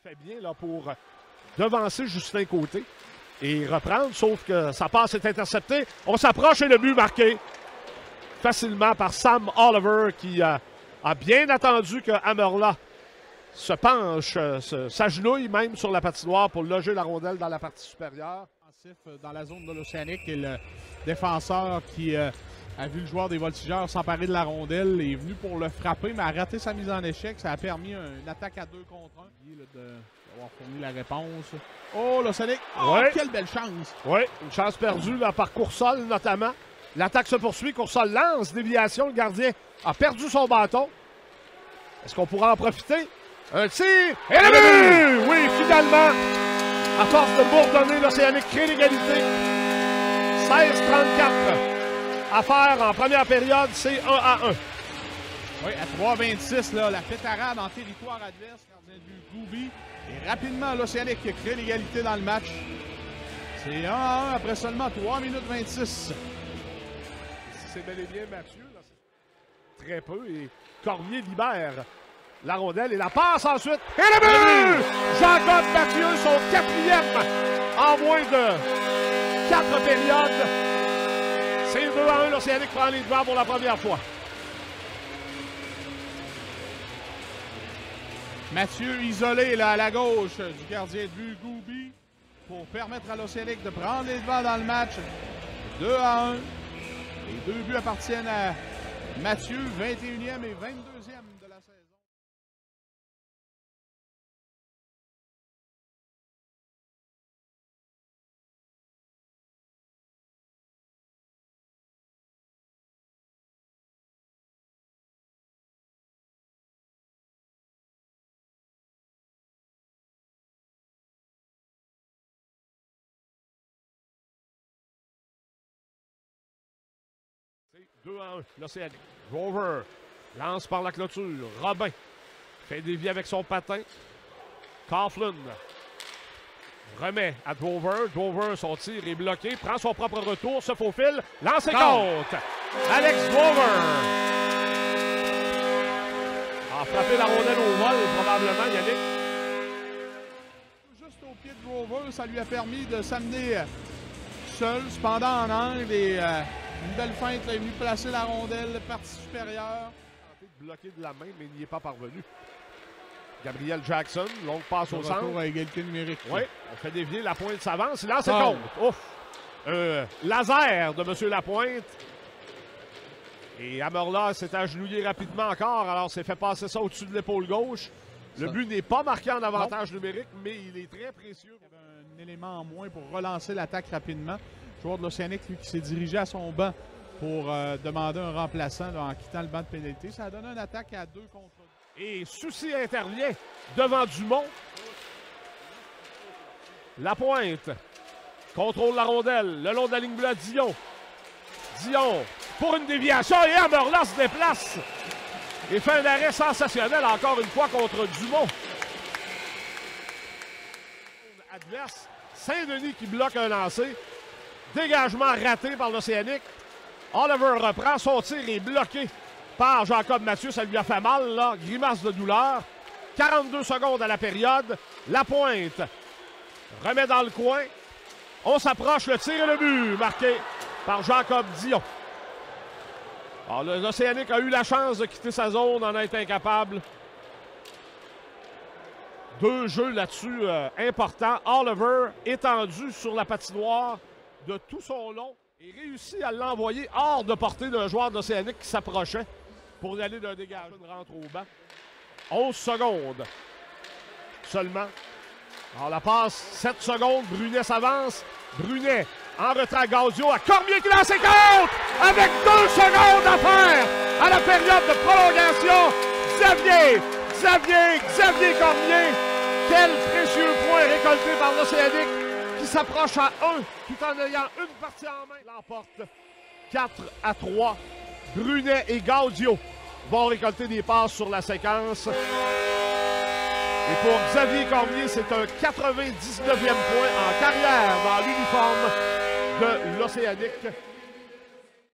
fait bien là, pour devancer Justin Côté et reprendre, sauf que sa passe est interceptée. On s'approche et le but marqué facilement par Sam Oliver qui a bien attendu que Amerla se penche, s'agenouille même sur la patinoire pour loger la rondelle dans la partie supérieure. Dans la zone de l'Océanique et le défenseur qui a vu le joueur des Voltigeurs s'emparer de la rondelle est venu pour le frapper, mais a raté sa mise en échec. Ça a permis une attaque à 2 contre 1 d'avoir fourni la réponse. Oh, l'Océanique! Oh, ouais. Quelle belle chance! Oui, une chance perdue là, par Coursol notamment. L'attaque se poursuit. Coursol lance, déviation. Le gardien a perdu son bâton. Est-ce qu'on pourra en profiter? Un tir! Et le but! Oui, finalement, à force de bourdonner, l'Océanique crée l'égalité. 16-34 à faire en première période, c'est 1-1. Oui, à 3-26, la pétarade en territoire adverse, gardien de but Goubi. Et rapidement, l'Océanique crée l'égalité dans le match. C'est 1-1 après seulement 3 minutes 26. C'est bel et bien Mathieu. Là, très peu. Et Cormier libère la rondelle et la passe ensuite. Et le but! Jacob Mathieu, son 4e en moins de 4 périodes. C'est 2-1. L'Océanique prend les devants pour la première fois. Mathieu isolé là, à la gauche du gardien de but Goubi pour permettre à l'Océanique de prendre les devants dans le match. 2-1. Les 2 buts appartiennent à Mathieu, 21e et 22e de la saison. C'est 2-1, l'Océanique. Drover lance par la clôture. Robin fait dévier avec son patin. Coughlin remet à Drover. Drover, son tir est bloqué. Prend son propre retour, se faufile. Lance et compte. Alex Drover a frappé la rondelle au vol, probablement, Yannick. Juste au pied de Drover, ça lui a permis de s'amener seul, cependant en angle et une belle feinte, là, il est venu placer la rondelle, partie supérieure. Il a tenté de bloquer de la main, mais il n'y est pas parvenu. Gabriel Jackson, longue passe au centre. Retour à égalité numérique. Oui, on fait dévier, Lapointe s'avance, il lance et compte. Ouf! Laser de M. Lapointe. Et Amerla s'est agenouillé rapidement encore, alors s'est fait passer ça au-dessus de l'épaule gauche. Le but n'est pas marqué en avantage numérique, mais il est très précieux. Il y avait un élément en moins pour relancer l'attaque rapidement. Le joueur de l'Océanique, lui, qui s'est dirigé à son banc pour demander un remplaçant là, en quittant le banc de pénalité. Ça a donné une attaque à 2 contre 2. Et Soucy intervient devant Dumont. Lapointe contrôle la rondelle le long de la ligne bleue. Dion pour une déviation et Amerla se déplace et fait un arrêt sensationnel encore une fois contre Dumont. Adverse, Saint-Denis qui bloque un lancer. Dégagement raté par l'Océanique. Oliver reprend, son tir est bloqué par Jacob Mathieu. Ça lui a fait mal, là. Grimace de douleur. 42 secondes à la période. Lapointe remet dans le coin. On s'approche, le tir et le but marqué par Jacob Dion. Alors, l'Océanique a eu la chance de quitter sa zone, en être incapable. 2 jeux là-dessus importants. Oliver étendu sur la patinoire de tout son long et réussit à l'envoyer hors de portée d'un joueur d'Océanique qui s'approchait pour aller d'un dégagement de rentre au banc. 11 secondes seulement. Alors la passe, 7 secondes, Brunet s'avance. Brunet en retrait, Gaudio à Cormier qui lance et compte avec 2 secondes à faire à la période de prolongation. Xavier Cormier. Quel précieux point récolté par l'Océanique qui s'approche à 1 tout en ayant une partie en main. L'emporte 4-3. Brunet et Gaudio vont récolter des passes sur la séquence. Et pour Xavier Cormier, c'est un 99e point en carrière dans l'uniforme de l'Océanique.